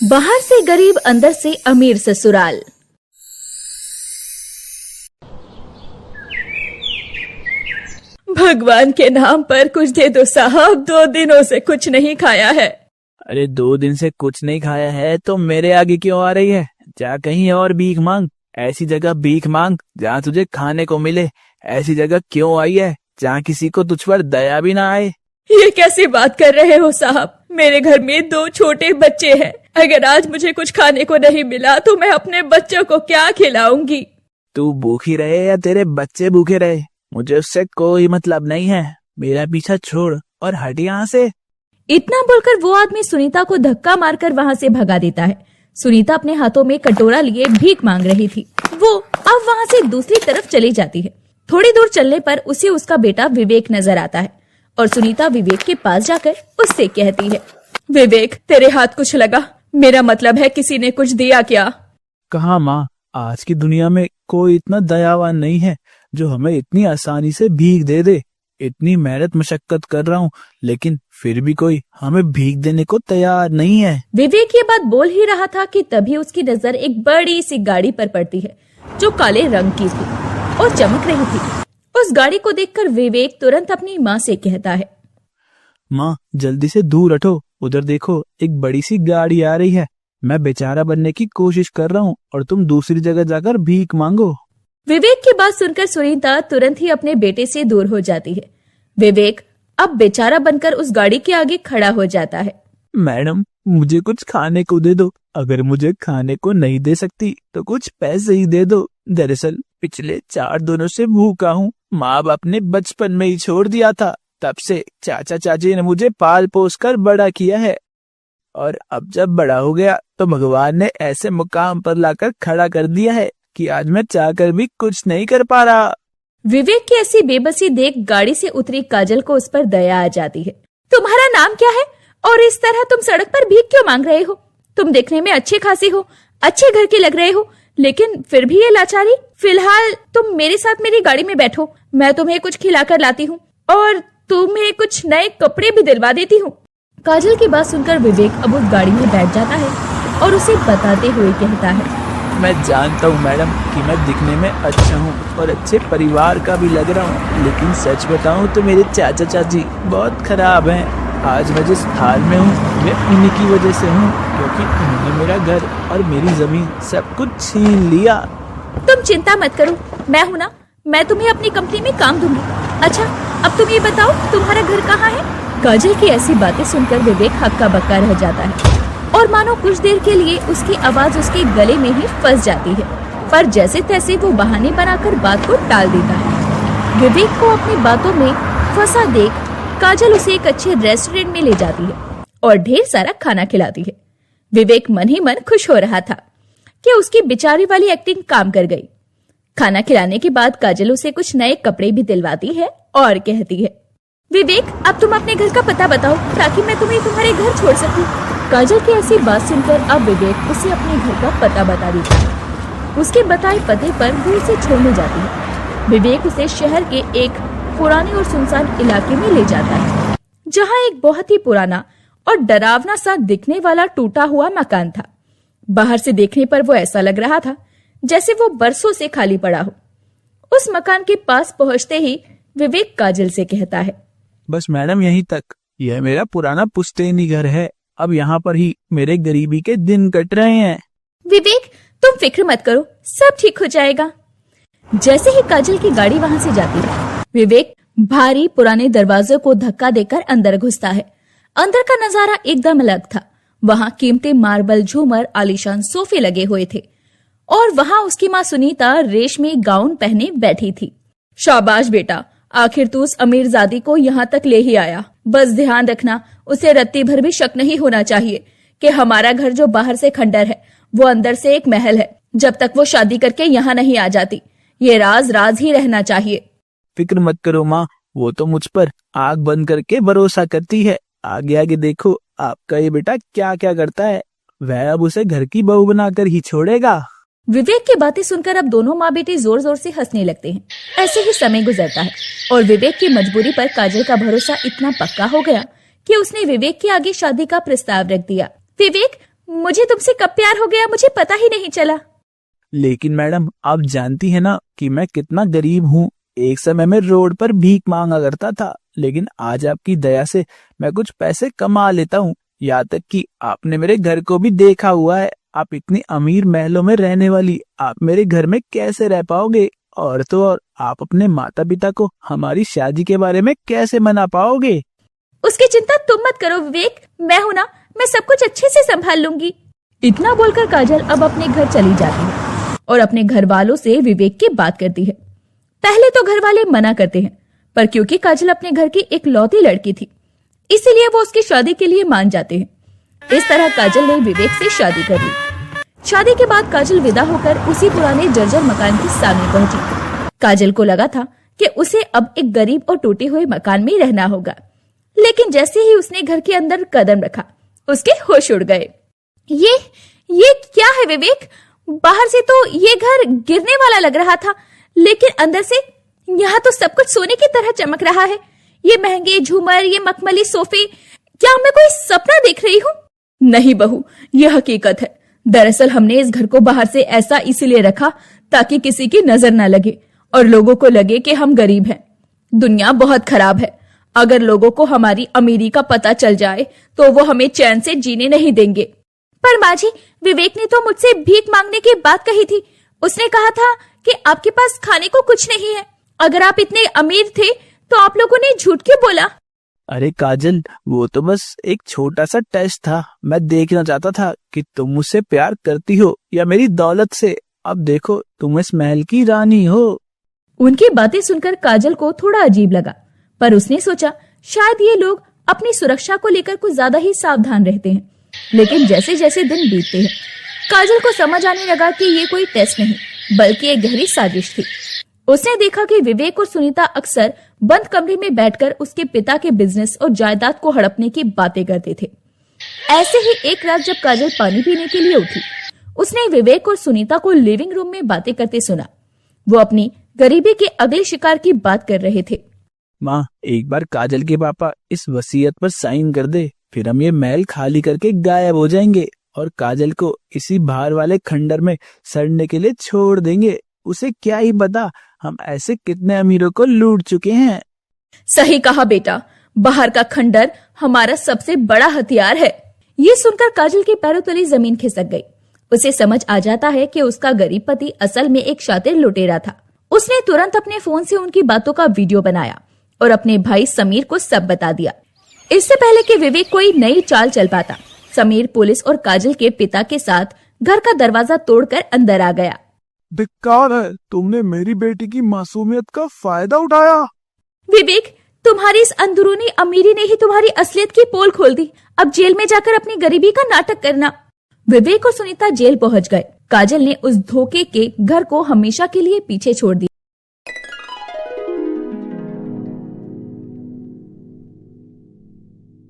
बाहर से गरीब, अंदर से अमीर ससुराल। भगवान के नाम पर कुछ दे दो साहब, 2 दिनों से कुछ नहीं खाया है। अरे 2 दिन से कुछ नहीं खाया है तो मेरे आगे क्यों आ रही है? जा कहीं और भीख मांग। ऐसी जगह भीख मांग जहाँ तुझे खाने को मिले। ऐसी जगह क्यों आई है जहाँ किसी को तुझ पर दया भी ना आए? ये कैसी बात कर रहे हो साहब? मेरे घर में 2 छोटे बच्चे हैं। अगर आज मुझे कुछ खाने को नहीं मिला तो मैं अपने बच्चों को क्या खिलाऊंगी? तू भूखी रहे या तेरे बच्चे भूखे रहे, मुझे उससे कोई मतलब नहीं है। मेरा पीछा छोड़ और हट यहाँ से। इतना बोलकर वो आदमी सुनीता को धक्का मारकर वहाँ से भगा देता है। सुनीता अपने हाथों में कटोरा लिए भीख मांग रही थी। वो अब वहाँ से दूसरी तरफ चली जाती है। थोड़ी दूर चलने पर उसे उसका बेटा विवेक नजर आता है और सुनीता विवेक के पास जाकर उससे कहती है, विवेक तेरे हाथ कुछ लगा? मेरा मतलब है किसी ने कुछ दिया क्या? कहाँ माँ, आज की दुनिया में कोई इतना दयावान नहीं है जो हमें इतनी आसानी से भीख दे दे। इतनी मेहनत मशक्कत कर रहा हूँ लेकिन फिर भी कोई हमें भीख देने को तैयार नहीं है। विवेक ये बात बोल ही रहा था कि तभी उसकी नजर एक बड़ी सी गाड़ी पर पड़ती है जो काले रंग की थी और चमक रही थी। उस गाड़ी को देखकर विवेक तुरंत अपनी माँ से कहता है, माँ जल्दी से दूर हटो, उधर देखो एक बड़ी सी गाड़ी आ रही है। मैं बेचारा बनने की कोशिश कर रहा हूँ और तुम दूसरी जगह जाकर भीख मांगो। विवेक की बात सुनकर सुनीता तुरंत ही अपने बेटे से दूर हो जाती है। विवेक अब बेचारा बनकर उस गाड़ी के आगे खड़ा हो जाता है। मैडम मुझे कुछ खाने को दे दो। अगर मुझे खाने को नहीं दे सकती तो कुछ पैसे ही दे दो। दरअसल पिछले 4 दिनों से भूखा हूँ। माँ बाप ने बचपन में ही छोड़ दिया था, तब से चाचा चाची ने मुझे पाल पोस कर बड़ा किया है और अब जब बड़ा हो गया तो भगवान ने ऐसे मुकाम पर लाकर खड़ा कर दिया है कि आज मैं चाहकर भी कुछ नहीं कर पा रहा। विवेक की ऐसी बेबसी देख गाड़ी से उतरी काजल को उस पर दया आ जाती है। तुम्हारा नाम क्या है और इस तरह तुम सड़क पर भीख क्यों मांग रहे हो? तुम देखने में अच्छे खासे हो, अच्छे घर के लग रहे हो, लेकिन फिर भी ये लाचारी। फिलहाल तुम मेरे साथ मेरी गाड़ी में बैठो, मैं तुम्हें कुछ खिला कर लाती हूँ और तुम्हें कुछ नए कपड़े भी दिलवा देती हूँ। काजल की बात सुनकर विवेक अब उस गाड़ी में बैठ जाता है और उसे बताते हुए कहता है, मैं जानता हूँ मैडम कि मैं दिखने में अच्छा हूँ और अच्छे परिवार का भी लग रहा हूँ, लेकिन सच बताऊँ तो मेरे चाचा चाची बहुत खराब हैं। आज मैं जिस हाल में हूँ मैं उन्हीं की वजह से हूँ, क्योंकि उन्होंने मेरा घर और मेरी जमीन सब कुछ छीन लिया। तुम चिंता मत करो, मैं हूँ ना, मैं तुम्हें अपनी कंपनी में काम दूंगी। अच्छा अब तुम ये बताओ तुम्हारा घर कहाँ है? काजल की ऐसी बातें सुनकर विवेक हक्का बक्का रह जाता है और मानो कुछ देर के लिए उसकी आवाज उसके गले में ही फंस जाती है, पर जैसे तैसे वो बहाने बनाकर बात को टाल देता है। विवेक को अपनी बातों में फंसा देख काजल उसे एक अच्छे रेस्टोरेंट में ले जाती है और ढेर सारा खाना खिलाती है। विवेक मन ही मन खुश हो रहा था कि उसकी बेचारी वाली एक्टिंग काम कर गई। खाना खिलाने के बाद काजल उसे कुछ नए कपड़े भी दिलवाती है और कहती है, विवेक अब तुम अपने घर का पता बताओ ताकि मैं तुम्हें तुम्हारे घर छोड़ सकूं। काजल की ऐसी बात सुनकर अब विवेक उसे अपने घर का पता बता देता है। उसके बताए पते पर वो उसे छोड़ने जाती है। विवेक उसे शहर के एक पुराने और सुनसान इलाके में ले जाता है, जहाँ एक बहुत ही पुराना और डरावना सा दिखने वाला टूटा हुआ मकान था। बाहर से देखने पर वो ऐसा लग रहा था जैसे वो बरसों से खाली पड़ा हो। उस मकान के पास पहुंचते ही विवेक काजल से कहता है, बस मैडम यहीं तक, यह मेरा पुराना पुश्तैनी घर है। अब यहाँ पर ही मेरे गरीबी के दिन कट रहे हैं। विवेक तुम फिक्र मत करो, सब ठीक हो जाएगा। जैसे ही काजल की गाड़ी वहाँ से जाती है, विवेक भारी पुराने दरवाजे को धक्का देकर अंदर घुसता है। अंदर का नजारा एकदम अलग था। वहाँ कीमती मार्बल, झूमर, आलीशान सोफे लगे हुए थे और वहाँ उसकी माँ सुनीता रेशमी गाउन पहने बैठी थी। शाबाश बेटा, आखिर तू उस अमीरजादी को यहाँ तक ले ही आया। बस ध्यान रखना, उसे रत्ती भर भी शक नहीं होना चाहिए कि हमारा घर जो बाहर से खंडर है वो अंदर से एक महल है। जब तक वो शादी करके यहाँ नहीं आ जाती, ये राज राज ही रहना चाहिए। फिक्र मत करो माँ, वो तो मुझ पर आग बंद करके भरोसा करती है। आगे आगे देखो आपका ये बेटा क्या क्या करता है। वह अब उसे घर की बहू बनाकर ही छोड़ेगा। विवेक की बातें सुनकर अब दोनों माँ बेटे जोर जोर से हंसने लगते हैं। ऐसे ही समय गुजरता है और विवेक की मजबूरी पर काजल का भरोसा इतना पक्का हो गया कि उसने विवेक के आगे शादी का प्रस्ताव रख दिया। विवेक मुझे तुमसे कब प्यार हो गया मुझे पता ही नहीं चला। लेकिन मैडम आप जानती है ना कि मैं कितना गरीब हूँ। एक समय में रोड पर भीख मांगा करता था, लेकिन आज आपकी दया से मैं कुछ पैसे कमा लेता हूँ। यहाँ तक कि आपने मेरे घर को भी देखा हुआ है। आप इतनी अमीर महलों में रहने वाली, आप मेरे घर में कैसे रह पाओगे? और तो और आप अपने माता पिता को हमारी शादी के बारे में कैसे मना पाओगे? उसकी चिंता तुम मत करो विवेक, मैं हूं ना, मैं सब कुछ अच्छे से संभाल लूंगी। इतना बोलकर काजल अब अपने घर चली जाती है और अपने घर वालों से विवेक की बात करती है। पहले तो घर वाले मना करते हैं, पर क्योंकि काजल अपने घर की एक लौती लड़की थी, इसीलिए वो उसकी शादी के लिए मान जाते हैं। इस तरह काजल ने विवेक से शादी कर ली। शादी के बाद काजल विदा होकर उसी पुराने जर्जर मकान के सामने पहुंची। काजल को लगा था कि उसे अब एक गरीब और टूटे हुए मकान में रहना होगा, लेकिन जैसे ही उसने घर के अंदर कदम रखा उसके होश उड़ गए। ये क्या है विवेक? बाहर से तो ये घर गिरने वाला लग रहा था, लेकिन अंदर से यहाँ तो सब कुछ सोने की तरह चमक रहा है। ये महंगे झूमर, ये मखमली सोफे, क्या मैं कोई सपना देख रही हूँ? नहीं बहू, ये हकीकत है। दरअसल हमने इस घर को बाहर से ऐसा इसीलिए रखा ताकि किसी की नजर न लगे और लोगों को लगे कि हम गरीब हैं। दुनिया बहुत खराब है। अगर लोगों को हमारी अमीरी का पता चल जाए तो वो हमें चैन से जीने नहीं देंगे। पर माँ जी, विवेक ने तो मुझसे भीख मांगने की बात कही थी। उसने कहा था कि आपके पास खाने को कुछ नहीं है। अगर आप इतने अमीर थे तो आप लोगों ने झूठ क्यों बोला? अरे काजल, वो तो बस एक छोटा सा टेस्ट था। मैं देखना चाहता था कि तुम मुझसे प्यार करती हो या मेरी दौलत से। अब देखो, तुम इस महल की रानी हो। उनकी बातें सुनकर काजल को थोड़ा अजीब लगा, पर उसने सोचा शायद ये लोग अपनी सुरक्षा को लेकर कुछ ज्यादा ही सावधान रहते हैं। लेकिन जैसे जैसे दिन बीतते हैं, काजल को समझ आने लगा कि ये कोई टेस्ट नहीं बल्कि एक गहरी साजिश थी। उसने देखा कि विवेक और सुनीता अक्सर बंद कमरे में बैठकर उसके पिता के बिजनेस और जायदाद को हड़पने की बातें करते थे। ऐसे ही एक रात जब काजल पानी पीने के लिए उठी, उसने विवेक और सुनीता को लिविंग रूम में बातें करते सुना। वो अपनी गरीबी के अगले शिकार की बात कर रहे थे। माँ, एक बार काजल के पापा इस वसीयत पर साइन कर दे, फिर हम ये महल खाली करके गायब हो जाएंगे और काजल को इसी बाहर वाले खंडर में सड़ने के लिए छोड़ देंगे। उसे क्या ही पता हम ऐसे कितने अमीरों को लूट चुके हैं। सही कहा बेटा, बाहर का खंडर हमारा सबसे बड़ा हथियार है। ये सुनकर काजल के पैरों तले जमीन खिसक गई। उसे समझ आ जाता है कि उसका गरीब पति असल में एक शातिर लुटेरा था। उसने तुरंत अपने फोन से उनकी बातों का वीडियो बनाया और अपने भाई समीर को सब बता दिया। इससे पहले कि विवेक कोई नई चाल चल पाता, समीर पुलिस और काजल के पिता के साथ घर का दरवाजा तोड़कर अंदर आ गया। धिक्कार है, तुमने मेरी बेटी की मासूमियत का फायदा उठाया। विवेक, तुम्हारी इस अंदरूनी अमीरी ने ही तुम्हारी असलियत की पोल खोल दी। अब जेल में जाकर अपनी गरीबी का नाटक करना। विवेक और सुनीता जेल पहुंच गए। काजल ने उस धोखे के घर को हमेशा के लिए पीछे छोड़ दिया।